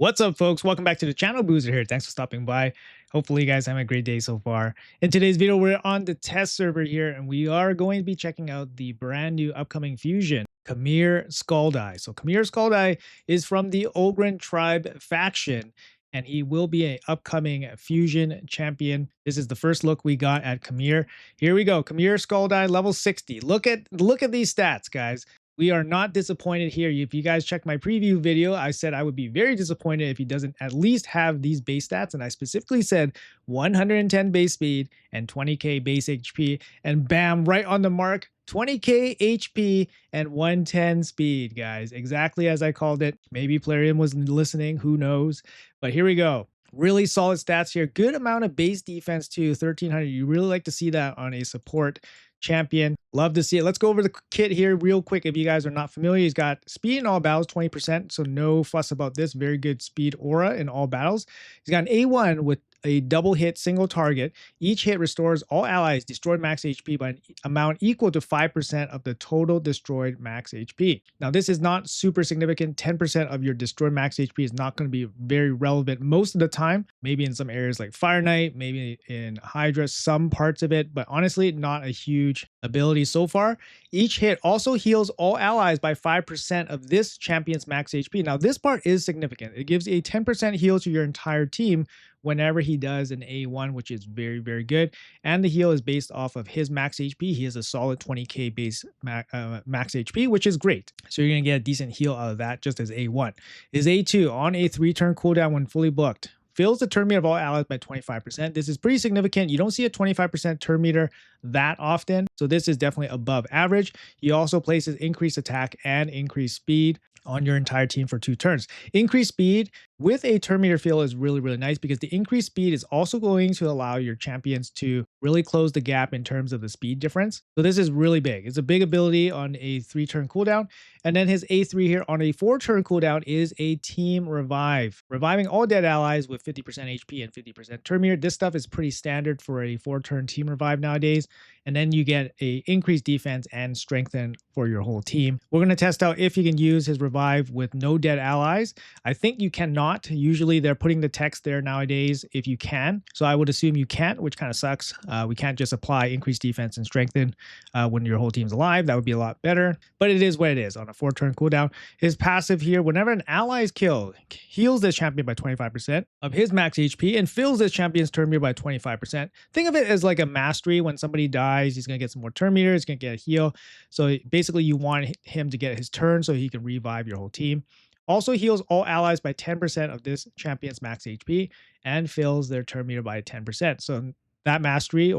What's up, folks? Welcome back to the channel. Boozer here. Thanks for stopping by. Hopefully, you guys have a great day so far. In today's video, we're on the test server here, and we are going to be checking out the brand new upcoming fusion, Khamir Scald Eye. So, Khamir Scald Eye is from the Ogyrn tribe faction, and he will be an upcoming fusion champion. This is the first look we got at Camir. Here we go. Khamir Scald Eye, level 60. Look at these stats, guys. We are not disappointed here. If you guys check my preview video, I said I would be very disappointed if he doesn't at least have these base stats. And I specifically said 110 base speed and 20k base HP. And bam, right on the mark, 20k HP and 110 speed, guys. Exactly as I called it. Maybe Plarium was listening, who knows? But here we go. Really solid stats here. Good amount of base defense too, 1300. You really like to see that on a support champion. Love to see it. Let's go over the kit here real quick. If you guys are not familiar, he's got speed in all battles, 20%. So no fuss about this. Very good speed aura in all battles. He's got an A1 with a double hit single target. Each hit restores all allies destroyed max HP by an amount equal to 5% of the total destroyed max HP. Now, this is not super significant. 10% of your destroyed max HP is not going to be very relevant most of the time. Maybe in some areas like Fire Knight, maybe in Hydra, some parts of it, but honestly, not a huge ability so far. Each hit also heals all allies by 5% of this champion's max HP. Now, this part is significant. It gives a 10% heal to your entire team whenever he does an A1, which is very, very good. And the heal is based off of his max HP. He has a solid 20k base max HP, which is great. So you're going to get a decent heal out of that just as A1. His A2 on a 3-turn cooldown when fully booked. Fills the turn meter of all allies by 25%. This is pretty significant. You don't see a 25% turn meter that often. So this is definitely above average. He also places increased attack and increased speed on your entire team for 2 turns. Increased speed with a turn meter fill is really, really nice because the increased speed is also going to allow your champions to really close the gap in terms of the speed difference. So this is really big. It's a big ability on a 3-turn cooldown. And then his A3 here on a 4-turn cooldown is a team revive, reviving all dead allies with 50% HP and 50% turn meter. This stuff is pretty standard for a 4-turn team revive nowadays. And then you get a increased defense and strengthen for your whole team. We're going to test out if you can use his revive with no dead allies. I think you cannot. Usually they're putting the text there nowadays if you can. So I would assume you can't, which kind of sucks. We can't just apply increased defense and strengthen when your whole team's alive. That would be a lot better. But it is what it is on a 4-turn cooldown. His passive here, whenever an ally is killed, heals this champion by 25% of his max HP and fills this champion's turn meter by 25%. Think of it as like a mastery. When somebody dies, he's going to get some more turn meter. He's going to get a heal. So basically you want him to get his turn so he can revive your whole team. Also heals all allies by 10% of this champion's max HP and fills their turn meter by 10%. So that mastery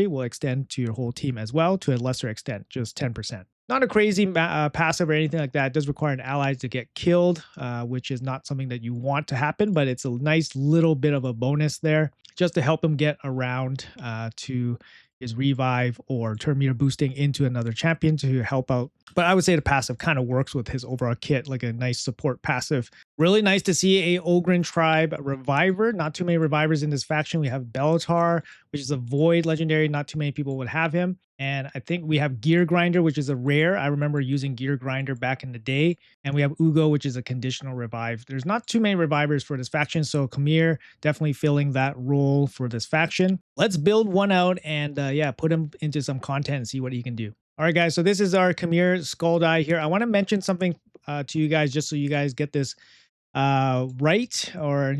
will extend to your whole team as well to a lesser extent, just 10%. Not a crazy passive or anything like that. It does require an ally to get killed, which is not something that you want to happen, but it's a nice little bit of a bonus there just to help him get around to his revive or turn meter boosting into another champion to help out. But I would say the passive kind of works with his overall kit, like a nice support passive. Really nice to see a Ogyrn tribe reviver. Not too many revivers in this faction. We have Bellatar, which is a void legendary. Not too many people would have him. And I think we have Gear Grinder, which is a rare. I remember using Gear Grinder back in the day. And we have Ugo, which is a conditional revive. There's not too many revivers for this faction. So Camir definitely filling that role for this faction. Let's build one out and yeah, put him into some content and see what he can do. All right, guys. So this is our Camir Scald Eye here. I want to mention something to you guys just so you guys get this right, or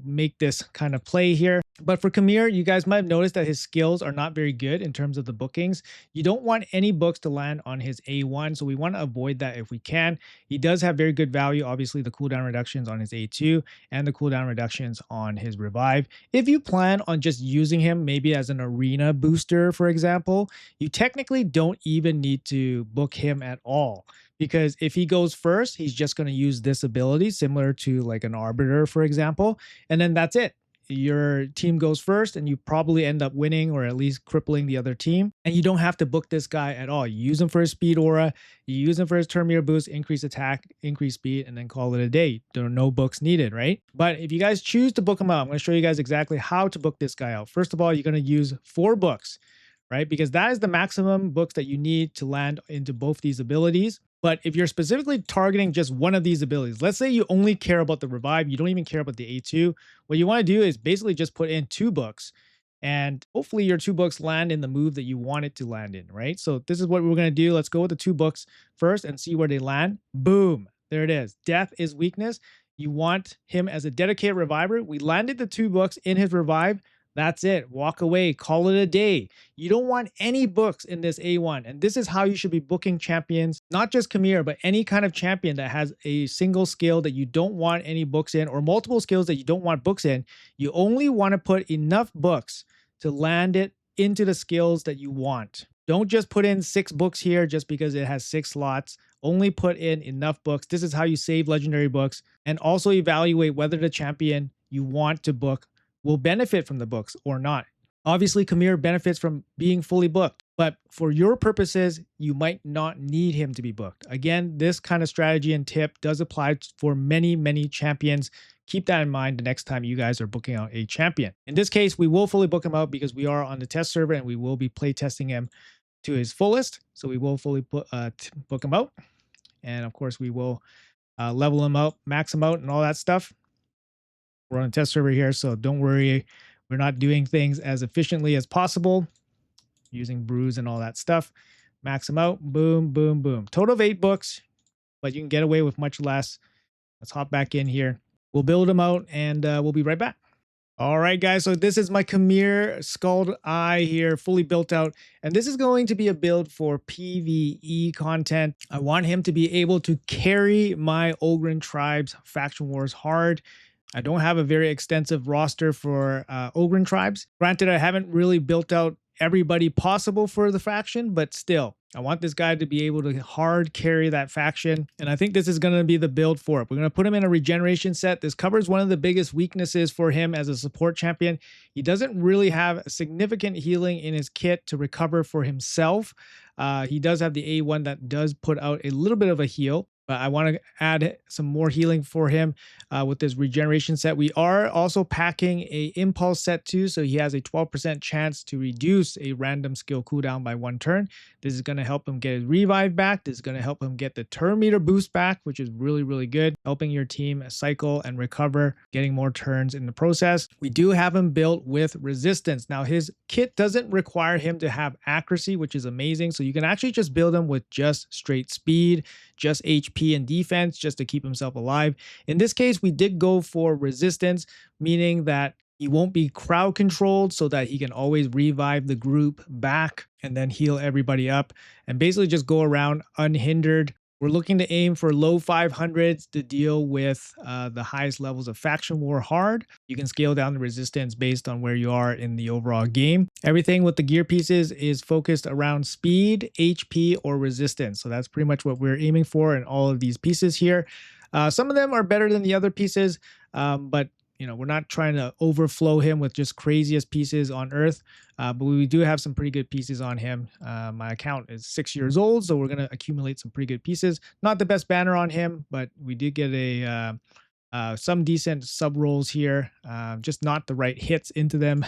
make this kind of play here. But for Camir, you guys might have noticed that his skills are not very good in terms of the bookings. You don't want any books to land on his A1, so we want to avoid that if we can. He does have very good value, obviously the cooldown reductions on his A2 and the cooldown reductions on his revive. If you plan on just using him maybe as an arena booster, for example, you technically don't even need to book him at all. Because if he goes first, he's just going to use this ability, similar to like an Arbiter, for example. And then that's it. Your team goes first and you probably end up winning or at least crippling the other team. And you don't have to book this guy at all. You use him for his speed aura. You use him for his turn meter boost, increase attack, increase speed, and then call it a day. There are no books needed, right? But if you guys choose to book him out, I'm going to show you guys exactly how to book this guy out. First of all, you're going to use 4 books, right? Because that is the maximum books that you need to land into both these abilities. But if you're specifically targeting just one of these abilities, let's say you only care about the revive, you don't even care about the A2, what you want to do is basically just put in 2 books, and hopefully your 2 books land in the move that you want it to land in, right? So this is what we're going to do. Let's go with the 2 books first and see where they land. Boom. There it is. Death is weakness. You want him as a dedicated reviver. We landed the 2 books in his revive. That's it. Walk away. Call it a day. You don't want any books in this A1. And this is how you should be booking champions, not just Camir, but any kind of champion that has a single skill that you don't want any books in, or multiple skills that you don't want books in. You only want to put enough books to land it into the skills that you want. Don't just put in 6 books here just because it has 6 slots. Only put in enough books. This is how you save legendary books, and also evaluate whether the champion you want to book will benefit from the books or not. Obviously, Camir benefits from being fully booked, but for your purposes, you might not need him to be booked. Again, this kind of strategy and tip does apply for many, many champions. Keep that in mind the next time you guys are booking out a champion. In this case, we will fully book him out because we are on the test server and we will be play testing him to his fullest. So we will fully book him out. And of course, we will level him out, max him out, and all that stuff. We're on a test server here, so don't worry. We're not doing things as efficiently as possible using brews and all that stuff. Max them out. Boom, boom, boom. Total of 8 books, but you can get away with much less. Let's hop back in here. We'll build them out, and we'll be right back. All right, guys, so this is my Khamir Scald Eye here, fully built out. And this is going to be a build for PvE content. I want him to be able to carry my Ogyrn tribes faction wars hard. I don't have a very extensive roster for Ogyrn tribes. Granted, I haven't really built out everybody possible for the faction, but still, I want this guy to be able to hard carry that faction. And I think this is going to be the build for it. We're going to put him in a regeneration set. This covers one of the biggest weaknesses for him as a support champion. He doesn't really have significant healing in his kit to recover for himself. He does have the A1 that does put out a little bit of a heal. But I want to add some more healing for him with this regeneration set. We are also packing a impulse set too, so he has a 12% chance to reduce a random skill cooldown by 1 turn. This is going to help him get his revive back. This is going to help him get the turn meter boost back, which is really, really good, helping your team cycle and recover, getting more turns in the process. We do have him built with resistance. Now, his kit doesn't require him to have accuracy, which is amazing. So you can actually just build him with just straight speed, just HP and defense, just to keep himself alive. In this case, we did go for resistance, meaning that he won't be crowd controlled so that he can always revive the group back and then heal everybody up and basically just go around unhindered. We're looking to aim for low 500s to deal with the highest levels of faction war hard. You can scale down the resistance based on where you are in the overall game. Everything with the gear pieces is focused around speed, HP, or resistance. So that's pretty much what we're aiming for in all of these pieces here. Some of them are better than the other pieces, but you know, we're not trying to overflow him with just craziest pieces on Earth, but we do have some pretty good pieces on him. My account is 6 years old, so we're going to accumulate some pretty good pieces. Not the best banner on him, but we did get a some decent sub rolls here, just not the right hits into them.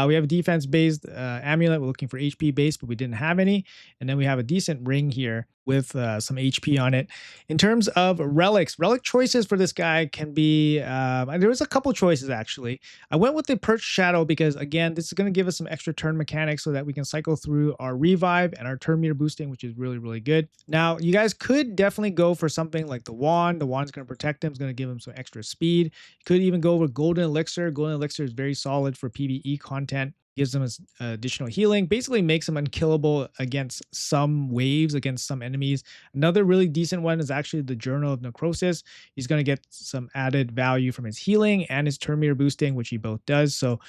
We have a defense based amulet. We're looking for HP based, but we didn't have any. And then we have a decent ring here with some HP on it. In terms of relic choices for this guy can be, there was a couple choices actually. I went with the Perch Shadow because again, this is going to give us some extra turn mechanics so that we can cycle through our revive and our turn meter boosting, which is really, really good. Now, you guys could definitely go for something like the wand. The wand's going to protect him. It's going to give him some extra speed. You could even go with Golden Elixir. Golden Elixir is very solid for PvE content. Gives them additional healing, basically makes them unkillable against some waves, against some enemies. Another really decent one is actually the Journal of Necrosis. He's going to get some added value from his healing and his turn meter boosting, which he both does. So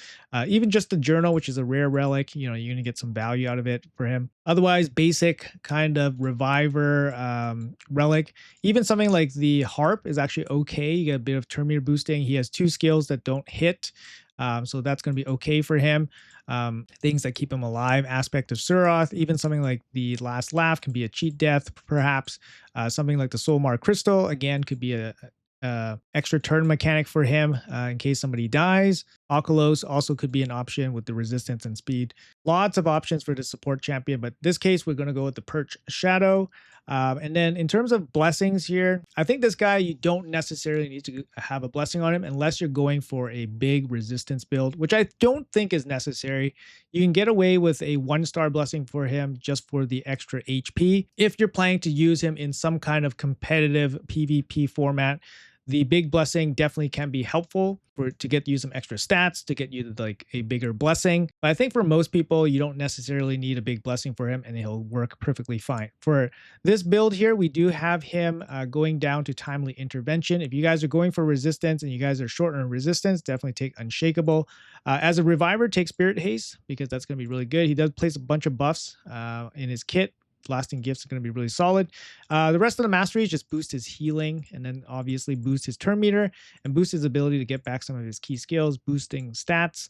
even just the Journal, which is a rare relic, you know, you're going to get some value out of it for him. Otherwise, basic kind of reviver relic. Even something like the Harp is actually okay. You get a bit of turn meter boosting. He has 2 skills that don't hit. So that's going to be okay for him. Things that keep him alive, Aspect of Suroth, even something like the Last Laugh can be a cheat death, perhaps. Something like the Soulmar Crystal, again, could be a extra turn mechanic for him in case somebody dies. Oculos also could be an option with the resistance and speed. Lots of options for the support champion, but this case, we're going to go with the Perch Shadow. And then in terms of blessings here, I think this guy, you don't necessarily need to have a blessing on him unless you're going for a big resistance build, which I don't think is necessary. You can get away with a 1-star blessing for him just for the extra HP. If you're planning to use him in some kind of competitive PvP format, the big blessing definitely can be helpful to get you some extra stats, to get you like a bigger blessing. But I think for most people, you don't necessarily need a big blessing for him and he'll work perfectly fine. For this build here, we do have him going down to timely intervention. If you guys are going for resistance and you guys are short on resistance, definitely take unshakable. As a reviver, take spirit haste because that's going to be really good. He does place a bunch of buffs in his kit. Lasting gifts are going to be really solid. The rest of the masteries just boost his healing and then obviously boost his turn meter and boost his ability to get back some of his key skills, boosting stats,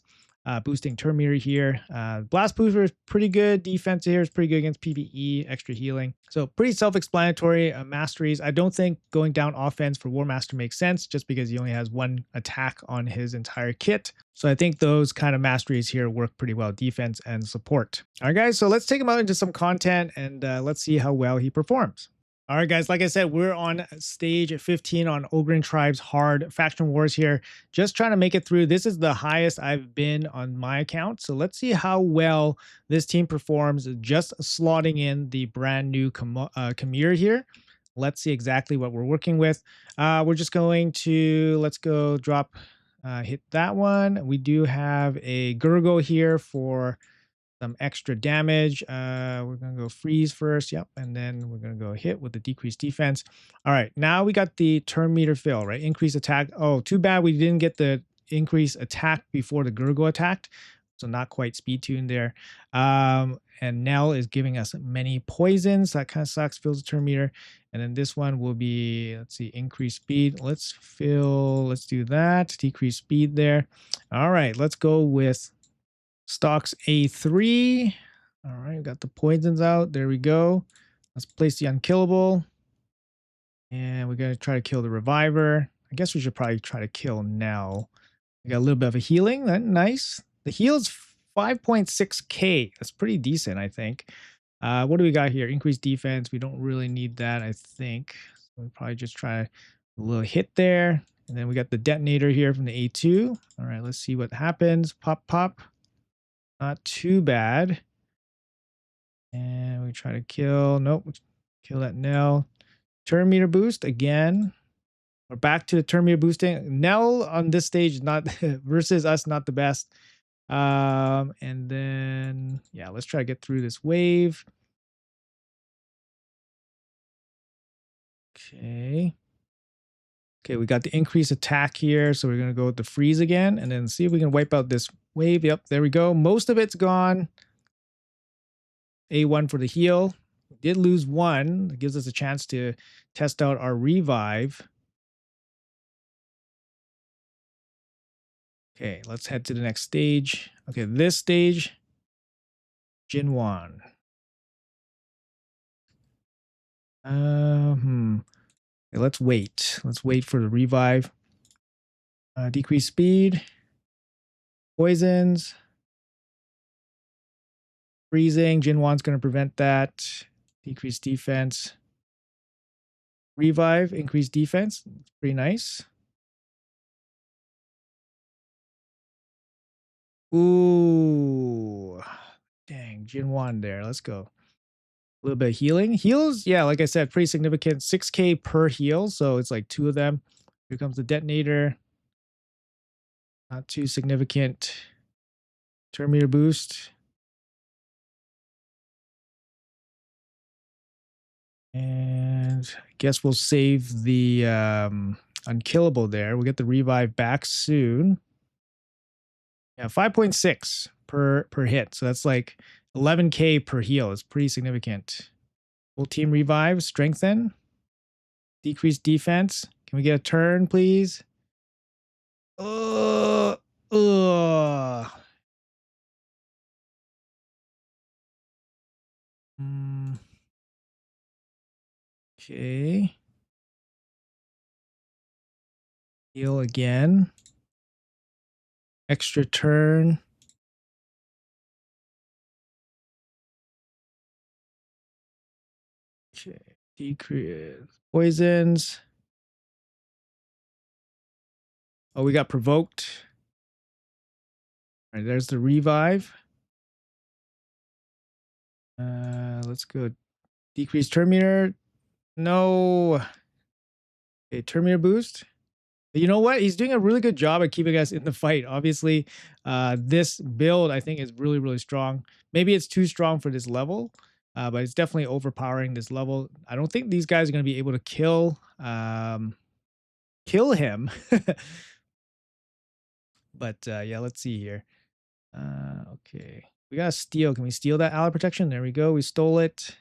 boosting turn meter here. Blast booster is pretty good. Defense here is pretty good against PvE, extra healing. So pretty self-explanatory masteries. I don't think going down offense for War Master makes sense just because he only has 1 attack on his entire kit. So I think those kind of masteries here work pretty well, defense and support. All right, guys, so let's take him out into some content and let's see how well he performs. All right, guys, like I said, we're on stage 15 on Ogyrn Tribe's hard faction wars here. Just trying to make it through. This is the highest I've been on my account. So let's see how well this team performs just slotting in the brand new Camir here. Let's see exactly what we're working with. We're just going to, let's go drop, hit that one. We do have a Gurgo here for some extra damage. We're going to go freeze first. Yep. And then we're going to go hit with the decreased defense. All right. Now we got the turn meter fill, right? Increase attack. Oh, too bad we didn't get the increase attack before the Gurgo attacked. So not quite speed tuned there. And Nell is giving us many poisons. That kind of sucks. Fills the turn meter. And then this one will be, let's see, increase speed. Let's do that. Decrease speed there. All right. Let's go with stocks A3. All right, we got the poisons out. There we go. Let's place the unkillable. And we're going to try to kill the reviver. I guess we should probably try to kill Nell. We got a little bit of a healing. Nice. The heal's 5.6k. That's pretty decent, I think. What do we got here? Increased defense. We don't really need that, I think. So we'll probably just try a little hit there. And then we got the detonator here from the A2. All right, let's see what happens. Pop, pop. Not too bad. And we try to kill. Nope. Kill that Nell. Turn meter boost again. We're back to the turn meter boosting. Nell on this stage is not versus us, not the best. And then yeah, let's try to get through this wave. Okay. Okay, we got the increased attack here. So we're gonna go with the freeze again and then see if we can wipe out this wave. Yep, there we go. Most of it's gone. A1 for the heal. We did lose 1. It gives us a chance to test out our revive. Okay, let's head to the next stage. Okay, this stage, Jinwan. Okay, let's wait. Let's wait for the revive. Decrease speed. Poisons. Freezing. Jinwan's going to prevent that. Decrease defense. Revive. Increase defense. Pretty nice. Ooh. Dang. Jinwan there. Let's go. A little bit of healing. Heals, yeah, like I said, pretty significant. 6k per heal, so it's like 2 of them. Here comes the detonator. Not too significant. Turn meter boost. And I guess we'll save the unkillable there. We'll get the revive back soon. Yeah, 5.6 per hit. So that's like 11k per heal. It's pretty significant. Full team revive, strengthen, decrease defense. Can we get a turn, please? Ugh. Okay. Heal again. Extra turn. Okay. Decrease poisons. Oh, we got provoked. All right, there's the revive. Let's go. Decrease turn meter. No. Okay, turn meter boost. You know what? He's doing a really good job at keeping us in the fight. Obviously, this build I think is really, really strong. Maybe it's too strong for this level, but it's definitely overpowering this level. I don't think these guys are going to be able to kill him. But yeah, let's see here. Okay, we got to steal. Can we steal that ally protection? There we go. We stole it.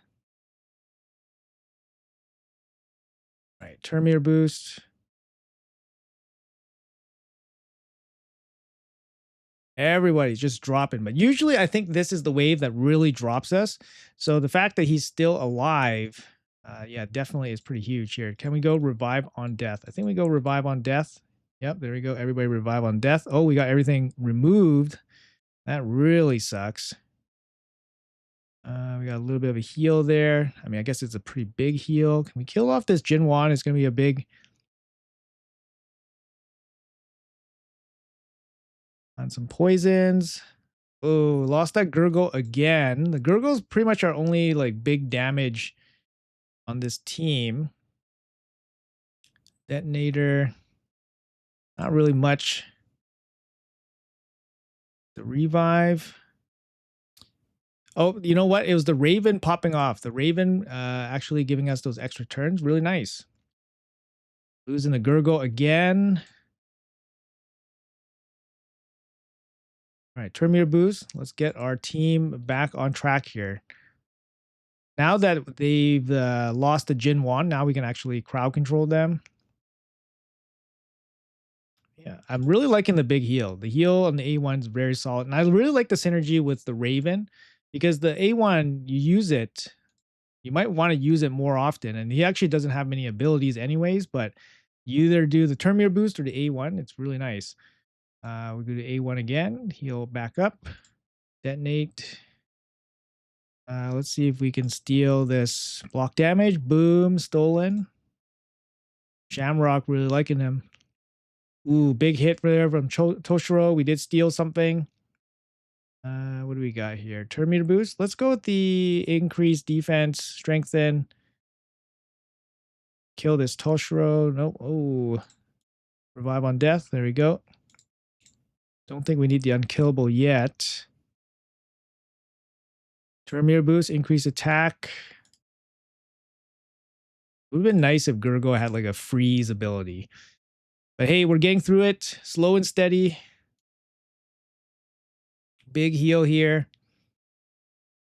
All right, turn meter boost. Everybody's just dropping. But usually I think this is the wave that really drops us. So the fact that he's still alive, yeah, definitely is pretty huge here. Can we go revive on death? I think we go revive on death. Yep, there we go. Everybody revive on death. Oh, we got everything removed. That really sucks. We got a little bit of a heal there. I mean, I guess it's a pretty big heal. Can we kill off this Jinwan? It's going to be a big... On some poisons. Oh, lost that Gurgle again. The Gurgle's pretty much our only like big damage on this team. Detonator. Not really much. The revive. Oh, you know what? It was the Raven popping off. The Raven actually giving us those extra turns. Really nice. Losing the Gurgle again. All right, turn meter boost. Let's get our team back on track here. Now that they've lost the Jinwan, now we can actually crowd control them. Yeah, I'm really liking the big heal. The heal on the A1 is very solid. And I really like the synergy with the Raven because the A1, you use it, you might want to use it more often. And he actually doesn't have many abilities anyways, but you either do the turn meter boost or the A1. It's really nice. We do the A1 again, heal back up, detonate. Let's see if we can steal this block damage. Boom, stolen. Shamrock, really liking him. Ooh, big hit there from Toshiro. We did steal something. What do we got here? Turn meter boost. Let's go with the increased defense, strengthen. Kill this Toshiro. Nope. Oh, revive on death. There we go. Don't think we need the unkillable yet. Turn meter boost, increase attack. It would have been nice if Gurgo had like a freeze ability. But hey, we're getting through it. Slow and steady. Big heal here.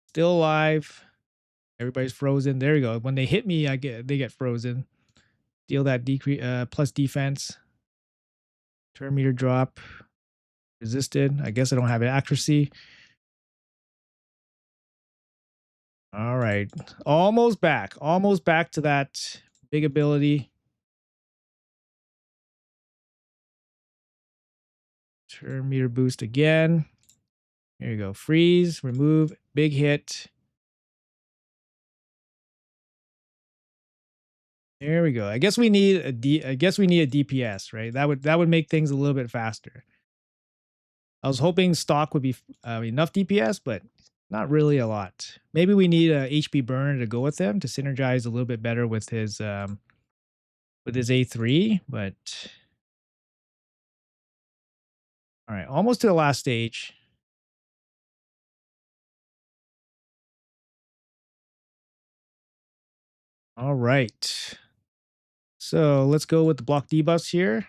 Still alive. Everybody's frozen. There you go. When they hit me, they get frozen. Deal that decrease plus defense. Turn meter drop. Resisted. I guess I don't have accuracy. All right. Almost back. Almost back to that big ability. Turn meter boost again. Here you go. Freeze. Remove. Big hit. There we go. I guess we need a DPS, right? That would make things a little bit faster. I was hoping stock would be enough DPS, but not really a lot. Maybe we need a HP burner to go with him to synergize a little bit better with his A3, but all right, almost to the last stage. All right. So let's go with the block debuffs here.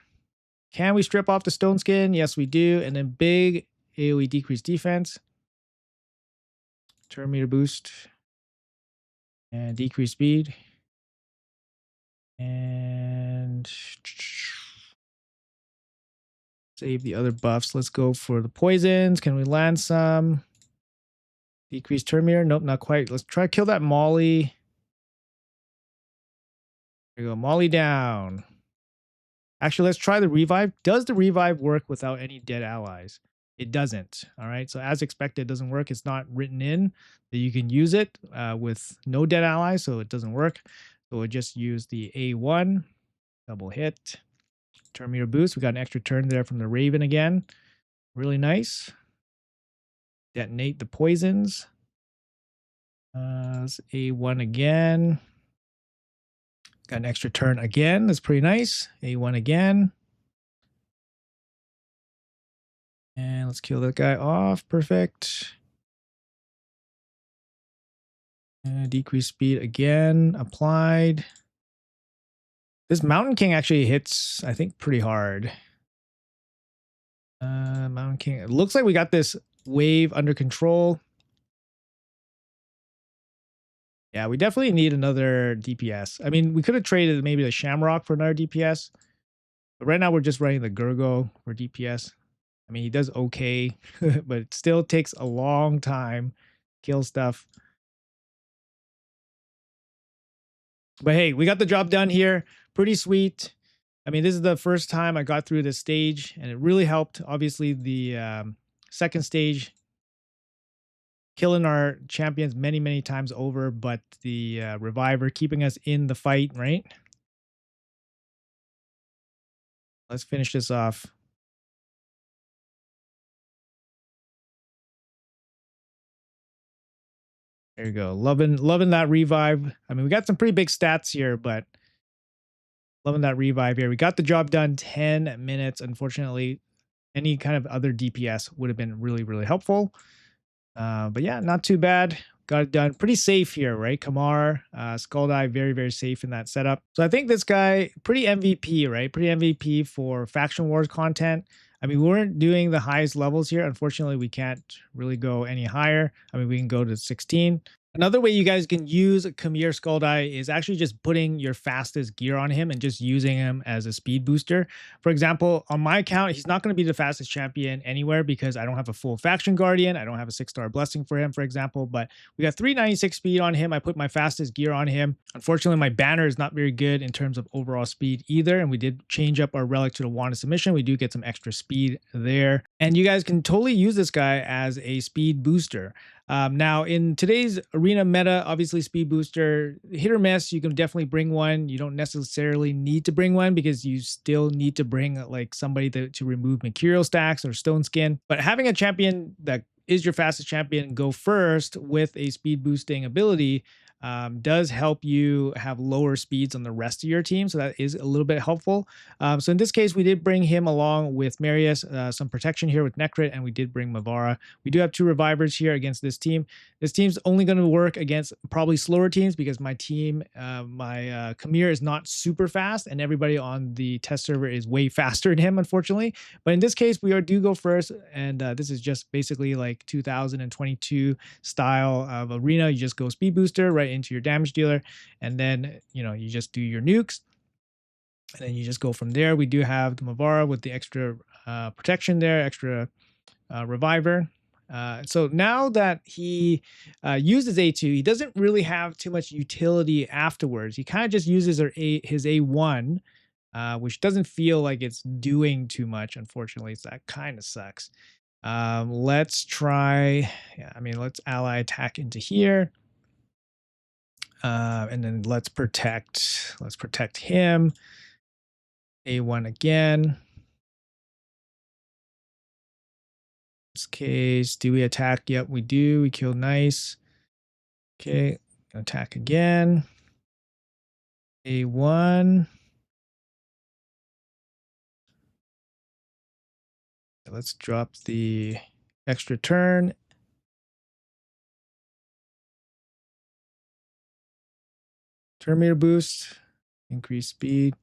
Can we strip off the stone skin? Yes, we do. And then big AoE decrease defense. Turn meter boost. And decrease speed. And save the other buffs. Let's go for the poisons. Can we land some? Decrease turn meter. Nope, not quite. Let's try to kill that Molly. There you go. Molly down. Actually, let's try the revive. Does the revive work without any dead allies? It doesn't. All right. So as expected, it doesn't work. It's not written in that you can use it with no dead allies, so it doesn't work. So we'll just use the A1, double hit, turn meter boost. We got an extra turn there from the Raven again. Really nice. Detonate the poisons. A1 again. Got an extra turn again. That's pretty nice. A1 again. And let's kill that guy off. Perfect. Decrease speed again. Applied. This Mountain King actually hits, I think, pretty hard. Mountain King. It looks like we got this wave under control. Yeah, we definitely need another DPS. I mean, we could have traded maybe the Shamrock for another DPS. But right now we're just running the Gurgo for DPS. I mean, he does okay, but it still takes a long time. Kill stuff. But hey, we got the job done here. Pretty sweet. I mean, this is the first time I got through this stage, and it really helped. Obviously, the second stage, killing our champions many, many times over, but the Reviver keeping us in the fight, right? Let's finish this off. There you go. Loving that revive. I mean, we got some pretty big stats here, but loving that revive here. We got the job done 10 minutes. Unfortunately, any kind of other DPS would have been really, really helpful. But yeah, not too bad. Got it done. Pretty safe here, right? Khamir Scald Eye, very, very safe in that setup. So I think this guy, pretty MVP, right? Pretty MVP for Faction Wars content. I mean, we weren't doing the highest levels here. Unfortunately, we can't really go any higher. I mean, we can go to 16. Another way you guys can use Camir Scald Eye is actually just putting your fastest gear on him and just using him as a speed booster. For example, on my account, he's not going to be the fastest champion anywhere because I don't have a full faction guardian. I don't have a 6-star blessing for him, for example, but we got 396 speed on him. I put my fastest gear on him. Unfortunately, my banner is not very good in terms of overall speed either. And we did change up our relic to the wand of submission. We do get some extra speed there. And you guys can totally use this guy as a speed booster. Now, in today's arena meta, obviously speed booster, hit or miss, you can definitely bring one. You don't necessarily need to bring one because you still need to bring like somebody to remove material stacks or stone skin. But having a champion that is your fastest champion go first with a speed boosting ability does help you have lower speeds on the rest of your team. So that is a little bit helpful. So in this case, we did bring him along with Marius, some protection here with Necrit, and we did bring Mavara. We do have 2 revivers here against this team. This team's only going to work against probably slower teams because my team, my Camir is not super fast, and everybody on the test server is way faster than him, unfortunately. But in this case, we do go first, and this is just basically like 2022 style of arena. You just go speed booster right into your damage dealer, and then you just do your nukes, and then you just go from there. We do have the Mavara with the extra protection there, extra reviver. So now that he uses A2, he doesn't really have too much utility afterwards. He kind of just uses his A1, which doesn't feel like it's doing too much, unfortunately. So that kind of sucks. Let's try, let's ally attack into here. And then let's protect him. A1 again. In this case, do we attack? Yep, we do. We killed nice. Okay, attack again. A1. Let's drop the extra turn. Turn meter boost. Increase speed.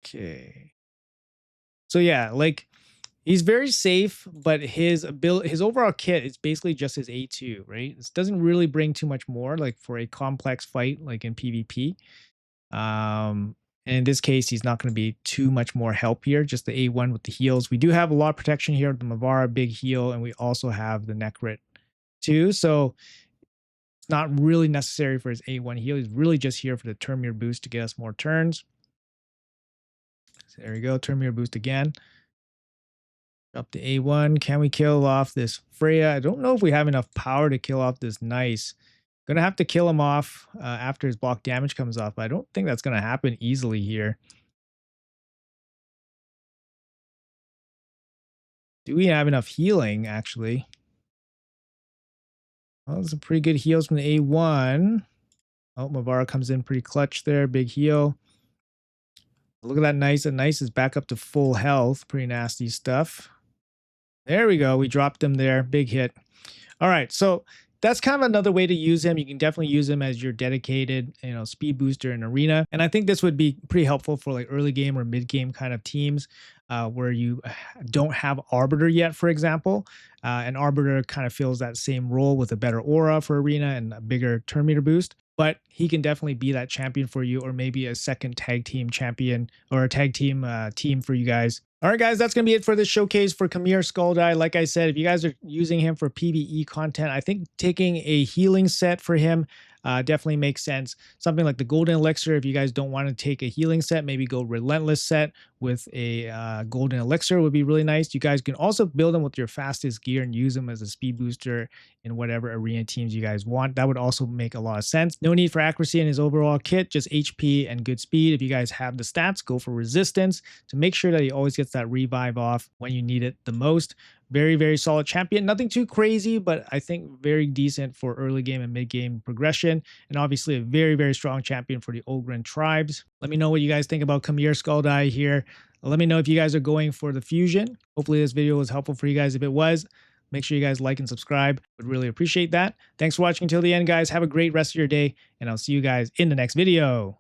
Okay. So yeah, like he's very safe, but his overall kit is basically just his A2, right? This doesn't really bring too much more, like for a complex fight, like in PvP. And in this case, he's not going to be too much more help here. Just the A1 with the heals. We do have a lot of protection here with the Mavara, big heal, and we also have the Necrit too. So it's not really necessary for his A1 heal. He's really just here for the turn meter boost to get us more turns. There we go. Terminator boost again. Drop the A1. Can we kill off this Freya? I don't know if we have enough power to kill off this Nice. Gonna have to kill him off after his block damage comes off, but I don't think that's gonna happen easily here. Do we have enough healing, actually? Well, there's some pretty good heals from the A1. Oh, Mavara comes in pretty clutch there. Big heal. Look at that Nice. That Nice is back up to full health. Pretty nasty stuff. There we go. We dropped him there. Big hit. All right. So that's kind of another way to use him. You can definitely use him as your dedicated, speed booster in arena. And I think this would be pretty helpful for like early game or mid game kind of teams where you don't have Arbiter yet, for example. And Arbiter kind of fills that same role with a better aura for arena and a bigger turn meter boost. But he can definitely be that champion for you, or maybe a second tag team champion or a tag team team for you guys. All right, guys, that's going to be it for this showcase for Khamir Scald Eye. Like I said, if you guys are using him for PvE content, I think taking a healing set for him definitely makes sense. Something like the Golden Elixir, if you guys don't want to take a healing set, maybe go Relentless set with a Golden Elixir would be really nice. You guys can also build him with your fastest gear and use him as a speed booster in whatever arena teams you guys want. That would also make a lot of sense. No need for accuracy in his overall kit, just HP and good speed. If you guys have the stats, go for resistance to make sure that he always gets that revive off when you need it the most. Very, very solid champion. Nothing too crazy, but I think very decent for early game and mid game progression. And obviously a very, very strong champion for the Ogyrn tribes. Let me know what you guys think about Khamir Scald Eye here. Let me know if you guys are going for the fusion. Hopefully this video was helpful for you guys. If it was, make sure you guys like and subscribe. Would really appreciate that. Thanks for watching until the end, guys. Have a great rest of your day, and I'll see you guys in the next video.